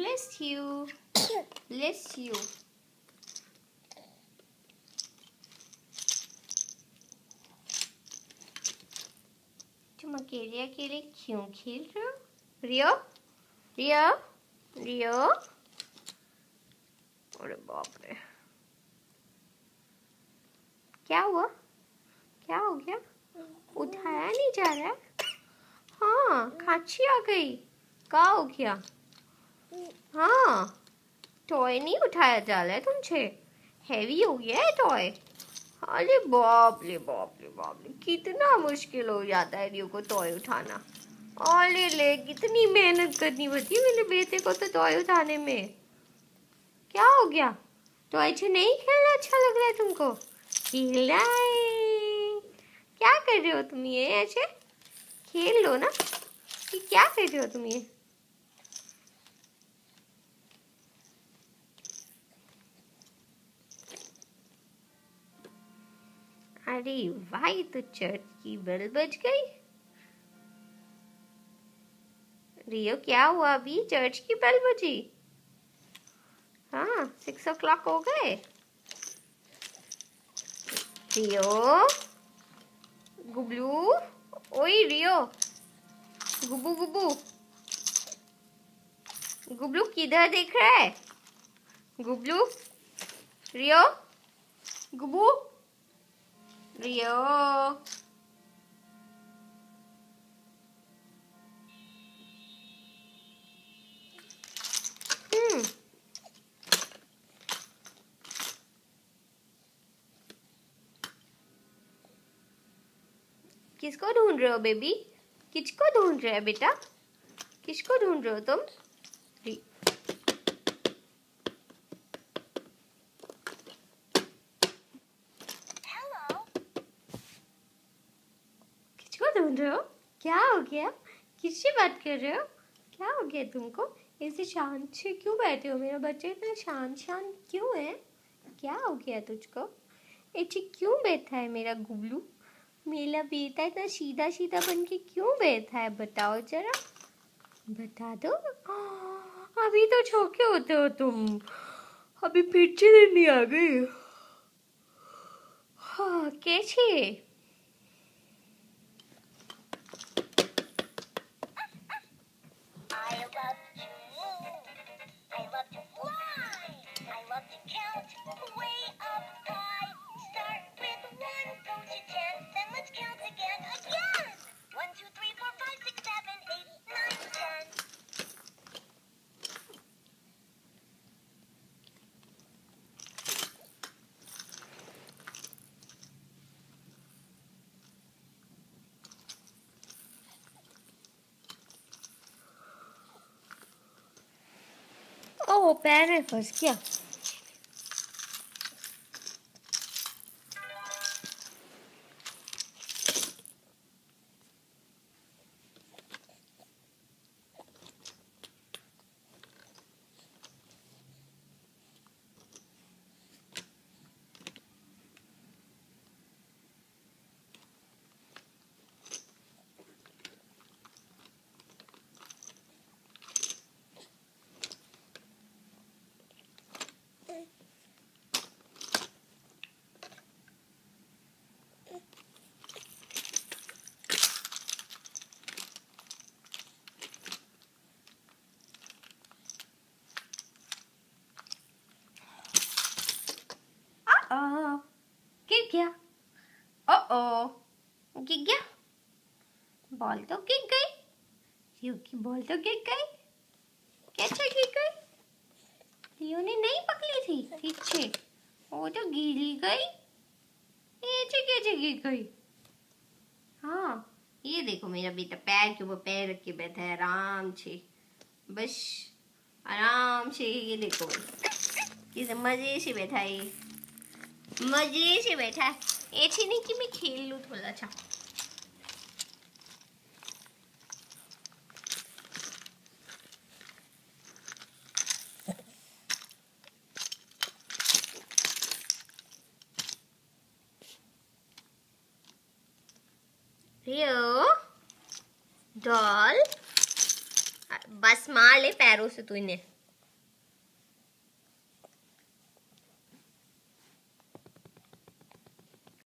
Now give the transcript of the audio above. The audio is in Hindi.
bless you. Bless you. तुम अकेले अकेले क्यों खेल रहे हो? रियो, रियो, रियो। अरे बाप रे, क्या हुआ? क्या हो गया? उठाया नहीं जा रहा है? हाँ, खांसी आ गई। क्या हो गया? हाँ, टॉय नहीं उठाया जा रहा है तुमसे। हैवी हो गया है टॉय। अरे बाप रे बाप रे बाप रे, कितना मुश्किल हो जाता है रियो को टॉय उठाना। अरे ले, कितनी मेहनत करनी पड़ती है मेरे बेटे को तो टॉय उठाने में। क्या हो गया? टॉय से नहीं खेलना अच्छा लग रहा है तुमको? खेलना है। क्या कर रहे हो तुम ये? ऐसे खेल लो ना। कि क्या कर रहे हो तुम ये? अरे वाह, तो चर्च की बेल बज गई। रियो, क्या हुआ? अभी चर्च की बेल बजी। हाँ, 6 o'clock हो गए। रियो, गुबलू, ओए रियो, गुबू गुबू, गुबलू किधर देख रहा है? गुबलू, रियो, गुबू, रियो। किसको ढूंढ रहे हो बेबी? किसको ढूंढ रहे हो बेटा? किसको ढूंढ रहे हो तुम? किसको ढूंढ रहे हो? क्या हो गया? किससे बात कर रहे हो? क्या हो गया तुमको? ऐसे शांत से क्यों बैठे हो? मेरा बच्चा इतना शांत शांत क्यों है? क्या हो गया तुझको? ऐसे क्यों बैठा है मेरा गुबलू? मेरा बेटा इतना सीधा सीधा बन के क्यों बैठा है? बताओ जरा, बता दो। अभी तो छोके होते हो तुम, अभी पीछे नहीं आ गई। हाँ, कैसे? ओह, पैर में फंस गया। गिर गया। गिर गया। बॉल तो गिर गई। लियो की बॉल तो गिर गई। कैसे गिर गई? लियो ने नहीं पकड़ी थी पीछे, वो तो गिर गई। ऐसे कैसे गिर गई? हाँ, ये देखो मेरा बेटा पैर के ऊपर पैर रख के बैठा है आराम से। बस आराम से, ये देखो किस मजे से बैठा है, मजे से बैठा है। ऐसे नहीं कि मैं खेल लूं थोड़ा सा। रियो, डॉल, बस मार ले पैरों से तू इन्हें।